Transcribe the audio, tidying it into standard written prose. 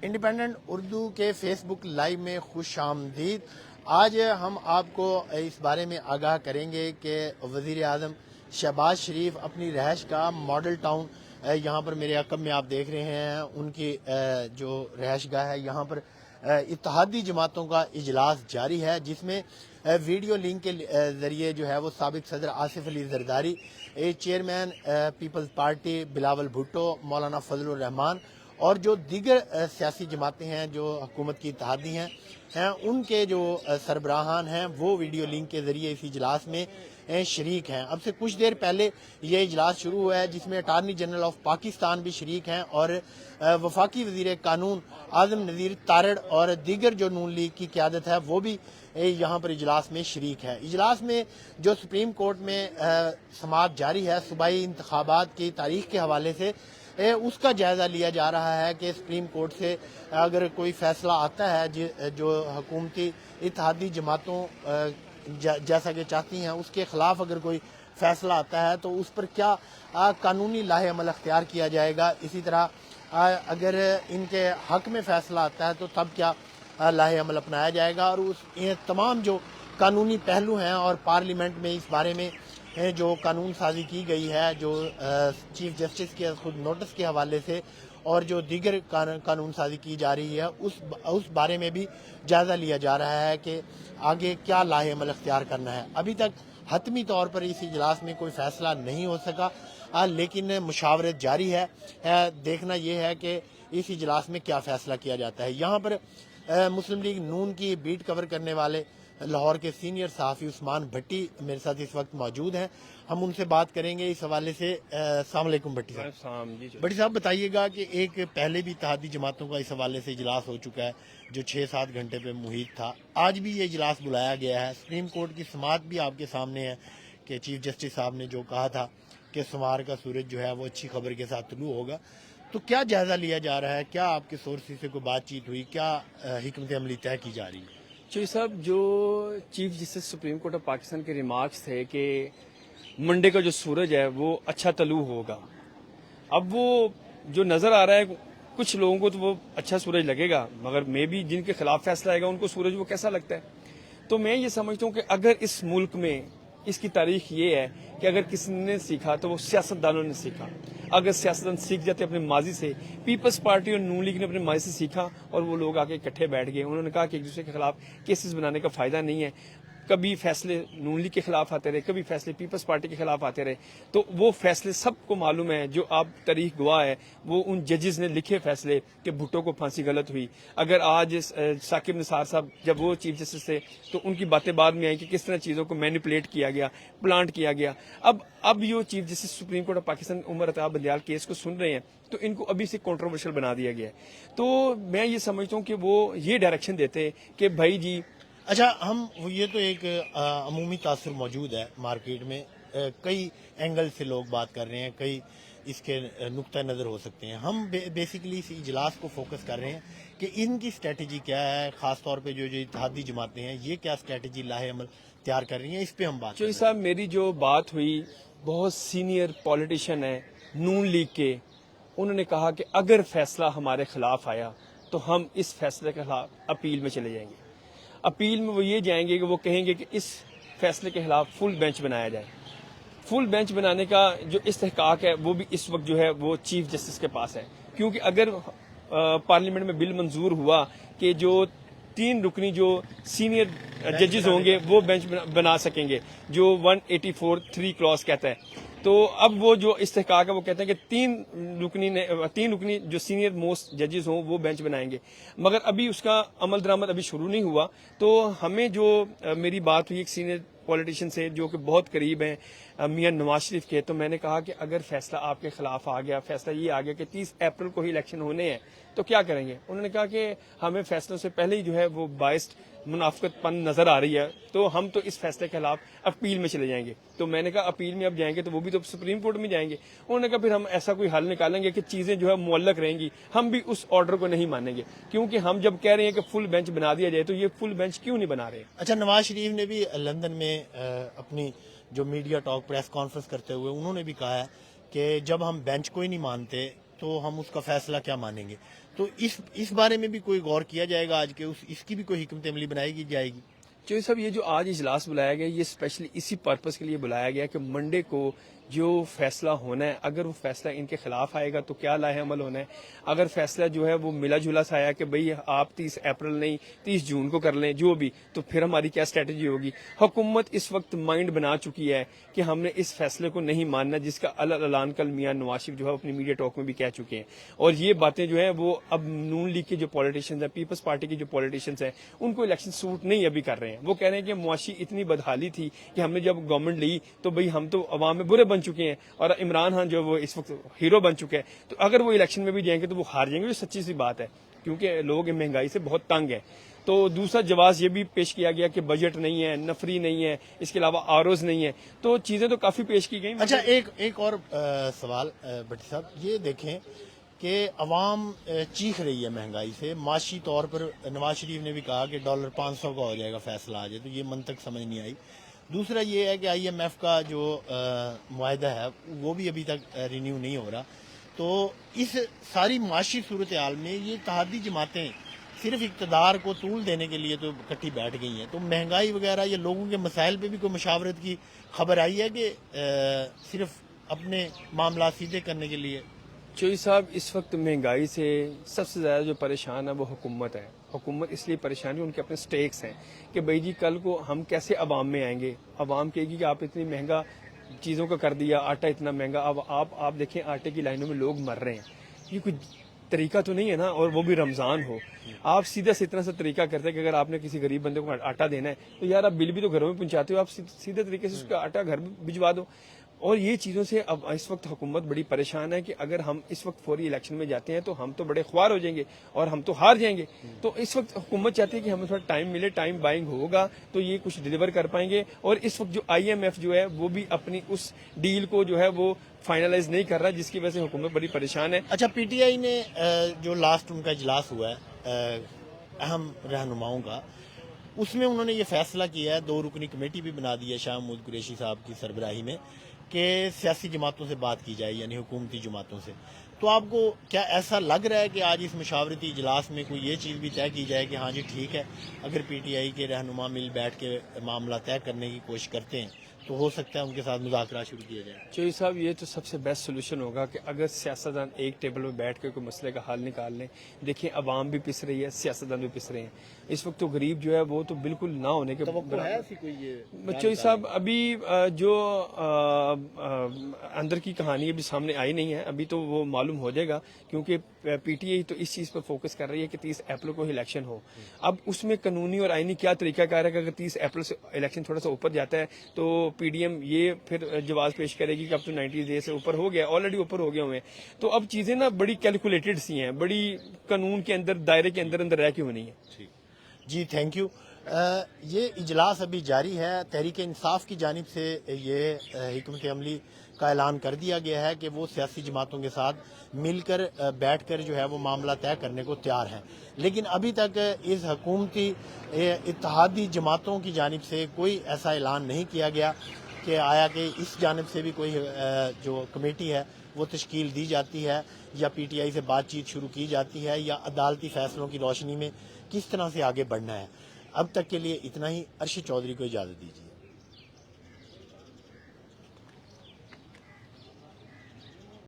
Independent Urdu के Facebook live में खुश आमदीद। आज हम आपको इस बारे में आगाह करेंगे कि वज़ीर आज़म शहबाज शरीफ अपनी रहायश का मॉडल टाउन, यहाँ पर मेरे अकब में आप देख रहे हैं उनकी जो रहायश गाह है, यहाँ पर इत्तेहादी जमातों का इजलास जारी है, जिसमें वीडियो लिंक के ज़रिए जो है वो साबिक सदर आसिफ अली जरदारी, चेयरमैन पीपल्स पार्टी बिलावल भुट्टो, मौलाना फजलुर रहमान और जो दीगर सियासी जमातें हैं जो हुकूमत की इत्तेहादी हैं उनके जो सरबराहान हैं वो वीडियो लिंक के ज़रिए इस इजलास में शरीक हैं। अब से कुछ देर पहले ये इजलास शुरू हुआ है, जिसमें अटारनी जनरल ऑफ पाकिस्तान भी शरीक हैं और वफाकी वज़ीर कानून आज़म नज़ीर तारड़ और दीगर जो नून लीग की क़यादत है वो भी यहाँ पर इजलास में शरीक है। इजलास में जो सुप्रीम कोर्ट में समाअत जारी है सूबाई इंतखाबात की तारीख के हवाले से, उसका जायज़ा लिया जा रहा है कि सुप्रीम कोर्ट से अगर कोई फैसला आता है जो हुकूमती इत्तेहादी जमातों जैसा कि चाहती हैं उसके ख़िलाफ़ अगर कोई फैसला आता है तो उस पर क्या कानूनी लाहे अमल अख्तियार किया जाएगा। इसी तरह अगर इनके हक़ में फ़ैसला आता है तो तब क्या लाहे अमल अपनाया जाएगा। और उस तमाम जो कानूनी पहलू हैं और पार्लियामेंट में इस बारे में जो कानून साजी की गई है, जो चीफ जस्टिस के खुद नोटिस के हवाले से और जो दीगर कानून साजी की जा रही है उस बारे में भी जायज़ा लिया जा रहा है कि आगे क्या लाहे अमल अख्तियार करना है। अभी तक हतमी तौर पर इस इजलास में कोई फैसला नहीं हो सका, लेकिन मुशावरत जारी है। देखना यह है कि इस इजलास में क्या फैसला किया जाता है। यहाँ पर मुस्लिम लीग नून की बीट कवर करने वाले लाहौर के सीनियर सहाफ़ी उस्मान भट्टी मेरे साथ इस वक्त मौजूद हैं। हम उनसे बात करेंगे इस हवाले से। अस्सलाम वालेकुम भट्टी साहब। भट्टी साहब, बताइएगा कि एक पहले भी इत्तेहादी जमातों का इस हवाले से इजलास हो चुका है जो 6-7 घंटे पे मुहित था, आज भी ये इजलास बुलाया गया है। सुप्रीम कोर्ट की समाअत भी आपके सामने है कि चीफ जस्टिस साहब ने जो कहा था कि सोमवार का सूरज जो है वो अच्छी खबर के साथ तुलू होगा, तो क्या जायज़ा लिया जा रहा है, क्या आपके सोर्सेज से कोई बातचीत हुई, क्या हिकमत अमली तय की जा रही है? चौधरी साहब, जो chief justice supreme court of Pakistan के रिमार्क्स थे कि मंडे का जो सूरज है वो अच्छा तलू होगा, अब वो जो नज़र आ रहा है कुछ लोगों को तो वो अच्छा सूरज लगेगा, मगर मे भी जिनके खिलाफ फैसला आएगा उनको सूरज वो कैसा लगता है। तो मैं ये समझता हूँ कि अगर इस मुल्क में इसकी तारीख ये है कि अगर किसी ने सीखा तो वो सियासतदानों ने सीखा। अगर सियासतदान सीख जाते अपने माजी से, पीपल्स पार्टी और नून लीग ने अपने माजी से सीखा और वो लोग आके इकट्ठे बैठ गए। उन्होंने कहा कि एक दूसरे के खिलाफ केसेस बनाने का फायदा नहीं है। कभी फैसले नून लीग के खिलाफ आते रहे, कभी फैसले पीपल्स पार्टी के खिलाफ आते रहे, तो वो फैसले सबको मालूम है। जो आप तारीख गवाह है वो उन जजेस ने लिखे फैसले कि भुट्टो को फांसी गलत हुई। अगर आज साकिब निसार साहब जब वो चीफ जस्टिस थे तो उनकी बातें बाद में आई कि किस तरह चीज़ों को मैनिपुलेट किया गया, प्लांट किया गया। अब यो chief justice supreme court of Pakistan Umar Ata Bandial case को सुन रहे हैं तो इनको अभी से कंट्रोवर्शियल बना दिया गया है। तो मैं ये समझता हूँ कि वो ये डायरेक्शन देते कि भाई जी, अच्छा, हम ये तो एक अमूमी तासुर मौजूद है मार्केट में, कई एंगल से लोग बात कर रहे हैं, कई इसके नुक्ता नज़र हो सकते हैं। हम बेसिकली इस इजलास को फोकस कर रहे हैं कि इनकी स्ट्रेटजी क्या है, ख़ास तौर पे जो इत्तेहादी जमातें हैं ये क्या स्ट्रेटजी लाहे अमल तैयार कर रही हैं, इस पे हम बात। चौधरी साहब, मेरी जो बात हुई बहुत सीनियर पॉलिटिशियन है नून लीग के, उन्होंने कहा कि अगर फैसला हमारे खिलाफ आया तो हम इस फैसले के खिलाफ अपील में चले जाएंगे। अपील में वो ये जाएंगे कि वो कहेंगे कि इस फैसले के खिलाफ फुल बेंच बनाया जाए। फुल बेंच बनाने का जो इस्तेहकाक है वो भी इस वक्त जो है वो चीफ जस्टिस के पास है, क्योंकि अगर पार्लियामेंट में बिल मंजूर हुआ कि जो 3 रुकनी जो सीनियर जजेस होंगे वो बेंच बना सकेंगे, जो 184(3) क्लॉज कहता है, तो अब वो जो इस्तेहकाक है वो कहते हैं कि 3 रुकनी जो सीनियर मोस्ट जजेस हों वो बेंच बनाएंगे। मगर अभी उसका अमल दरामद अभी शुरू नहीं हुआ। तो हमें जो मेरी बात हुई एक सीनियर पॉलिटिशियन से जो कि बहुत करीब हैं मियां नवाज शरीफ के, तो मैंने कहा कि अगर फैसला आपके खिलाफ आ गया, फैसला ये आ गया कि 30 अप्रैल को ही इलेक्शन होने हैं, तो क्या करेंगे। उन्होंने कहा कि हमें फैसलों से पहले ही जो है वो बाइस्ड मुनाफिकतपन नजर आ रही है, तो हम तो इस फैसले के खिलाफ अपील में चले जाएंगे। तो मैंने कहा अपील में अब जाएंगे तो वो भी तो सुप्रीम कोर्ट में जाएंगे। उन्होंने कहा फिर हम ऐसा कोई हल निकालेंगे कि चीजें जो है मुअल्लक रहेंगी, हम भी उस ऑर्डर को नहीं मानेंगे, क्योंकि हम जब कह रहे हैं कि फुल बेंच बना दिया जाए तो ये फुल बेंच क्यों नहीं बना रहे। अच्छा, नवाज शरीफ ने भी लंदन में अपनी जो मीडिया टॉक प्रेस कॉन्फ्रेंस करते हुए उन्होंने भी कहा है कि जब हम बेंच को ही नहीं मानते تو ہم اس کا فیصلہ کیا مانیں گے. تو اس بارے میں بھی کوئی غور کیا جائے گا آج کے, اس کی بھی کوئی حکمت عملی بنائی جائے گی. چوہدری صاحب یہ جو آج اجلاس بلایا گیا یہ اسپیشلی اسی پرپس کے لیے بلایا گیا کہ منڈے کو جو فیصلہ ہونا ہے, اگر وہ فیصلہ ان کے خلاف آئے گا تو کیا لاہ عمل ہونا ہے, اگر فیصلہ جو ہے وہ ملا جلا سا آیا کہ بھئی آپ 30 اپریل نہیں 30 جون کو کر لیں جو بھی, تو پھر ہماری کیا اسٹریٹجی ہوگی. حکومت اس وقت مائنڈ بنا چکی ہے کہ ہم نے اس فیصلے کو نہیں ماننا, جس کا اعلان کل میاں نواز شریف جو ہے اپنی میڈیا ٹاک میں بھی کہہ چکے ہیں. اور یہ باتیں جو ہیں وہ اب نون لیگ کے جو پولیٹیشنز ہیں, پیپلز پارٹی کے جو پولیٹیشنز ہیں, ان کو الیکشن سوٹ نہیں ابھی کر رہے ہیں. وہ کہہ رہے ہیں کہ معاشی اتنی بدحالی تھی کہ ہم نے جب گورنمنٹ لی تو بھئی ہم تو عوام میں برے بن چکے ہیں, اور عمران خان جو وہ اس وقت ہیرو بن چکے ہیں, تو اگر وہ الیکشن میں بھی جائیں گے تو وہ ہار جائیں گے. جو سچی سی بات ہے, کیونکہ لوگ مہنگائی سے بہت تنگ ہیں. تو دوسرا جواز یہ بھی پیش کیا گیا کہ بجٹ نہیں ہے, نفری نہیں ہے, اس کے علاوہ آروز نہیں ہے, تو چیزیں تو کافی پیش کی گئی. اچھا ایک اور سوال بھٹی صاحب, یہ دیکھیں کہ عوام چیخ رہی ہے مہنگائی سے. معاشی طور پر نواز شریف نے بھی کہا کہ $500 کا ہو جائے گا فیصلہ آ جائے, تو یہ منطق سمجھ نہیں آئی. دوسرا یہ ہے کہ IMF کا جو معاہدہ ہے وہ بھی ابھی تک رینیو نہیں ہو رہا. تو اس ساری معاشی صورتحال میں یہ اتحادی جماعتیں صرف اقتدار کو طول دینے کے لیے تو اکٹھی بیٹھ گئی ہیں. تو مہنگائی وغیرہ یا لوگوں کے مسائل پہ بھی کوئی مشاورت کی خبر آئی ہے کہ صرف اپنے معاملات سیدھے کرنے کے لیے؟ چوہدری صاحب اس وقت مہنگائی سے سب سے زیادہ جو پریشان ہے وہ حکومت ہے. حکومت اس لیے پریشان ہے, ان کے اپنے سٹیکس ہیں کہ بھائی جی کل کو ہم کیسے عوام میں آئیں گے. عوام کہے گی کہ آپ اتنی مہنگا چیزوں کا کر دیا, آٹا اتنا مہنگا, اب آپ دیکھیں آٹے کی لائنوں میں لوگ مر رہے ہیں. یہ کوئی طریقہ تو نہیں ہے نا, اور وہ بھی رمضان ہو. آپ سیدھا سے اتنا سا طریقہ کرتے ہیں کہ اگر آپ نے کسی غریب بندے کو آٹا دینا ہے تو یار آپ بل بھی تو گھروں میں پہنچاتے ہو, آپ سیدھے طریقے سے اس کا آٹا گھر میں بھجوا دو. اور یہ چیزوں سے اب اس وقت حکومت بڑی پریشان ہے کہ اگر ہم اس وقت فوری الیکشن میں جاتے ہیں تو ہم تو بڑے خوار ہو جائیں گے اور ہم تو ہار جائیں گے. تو اس وقت حکومت چاہتی ہے کہ ہمیں تھوڑا ٹائم ملے, ٹائم بائنگ ہوگا تو یہ کچھ ڈیلیور کر پائیں گے. اور اس وقت جو IMF جو ہے وہ بھی اپنی اس ڈیل کو جو ہے وہ فائنلائز نہیں کر رہا, جس کی وجہ سے حکومت بڑی پریشان ہے. اچھا PTI نے جو لاسٹ ان کا اجلاس ہوا ہے اہم رہنماؤں کا, اس میں انہوں نے یہ فیصلہ کیا ہے, 2 رکنی کمیٹی بھی بنا دی ہے شاہ محمود قریشی صاحب کی سربراہی میں, کہ سیاسی جماعتوں سے بات کی جائے, یعنی حکومتی جماعتوں سے. تو آپ کو کیا ایسا لگ رہا ہے کہ آج اس مشاورتی اجلاس میں کوئی یہ چیز بھی طے کی جائے کہ ہاں جی ٹھیک ہے, اگر PTI کے رہنما مل بیٹھ کے معاملہ طے کرنے کی کوشش کرتے ہیں تو ہو سکتا ہے ان کے ساتھ مذاکرات شروع کیے جائیں؟ چوہدری صاحب یہ تو سب سے بیسٹ سولوشن ہوگا کہ اگر سیاستدان ایک ٹیبل میں بیٹھ کے کوئی مسئلے کا حل نکال لیں. دیکھیں عوام بھی پس رہی ہے, سیاستدان بھی پس رہے ہیں. اس وقت تو غریب جو ہے وہ تو بالکل نہ ہونے کے چوہدری صاحب ابھی جو اندر کی کہانی ابھی سامنے آئی نہیں ہے, ابھی تو وہ معلوم ہو جائے گا, کیونکہ PTI تو اس چیز پر فوکس کر رہی ہے کہ 30 اپریل کو الیکشن ہو. اب اس میں قانونی اور آئینی کیا طریقہ کار ہے کہ اگر 30 اپریل سے الیکشن تھوڑا سا اوپر جاتا ہے تو PDM یہ پھر جواز پیش کرے گی کہ اب تو 90 ڈیز سے اوپر ہو گیا, آلریڈی اوپر ہو گئے ہوئے ہیں. تو اب چیزیں نا بڑی کیلکولیٹڈ سی ہیں, بڑی قانون کے اندر دائرے کے اندر رہ کے ہونی ہے. جی تھینک یو. یہ اجلاس ابھی جاری ہے. تحریک انصاف کی جانب سے یہ حکمت عملی کا اعلان کر دیا گیا ہے کہ وہ سیاسی جماعتوں کے ساتھ مل کر بیٹھ کر جو ہے وہ معاملہ طے کرنے کو تیار ہیں. لیکن ابھی تک اس حکومتی اتحادی جماعتوں کی جانب سے کوئی ایسا اعلان نہیں کیا گیا کہ آیا کہ اس جانب سے بھی کوئی جو کمیٹی ہے وہ تشکیل دی جاتی ہے یا PTI سے بات چیت شروع کی جاتی ہے, یا عدالتی فیصلوں کی روشنی میں کس طرح سے آگے بڑھنا ہے. اب تک کے لیے اتنا ہی. ارشد چودھری کو اجازت دیجیے.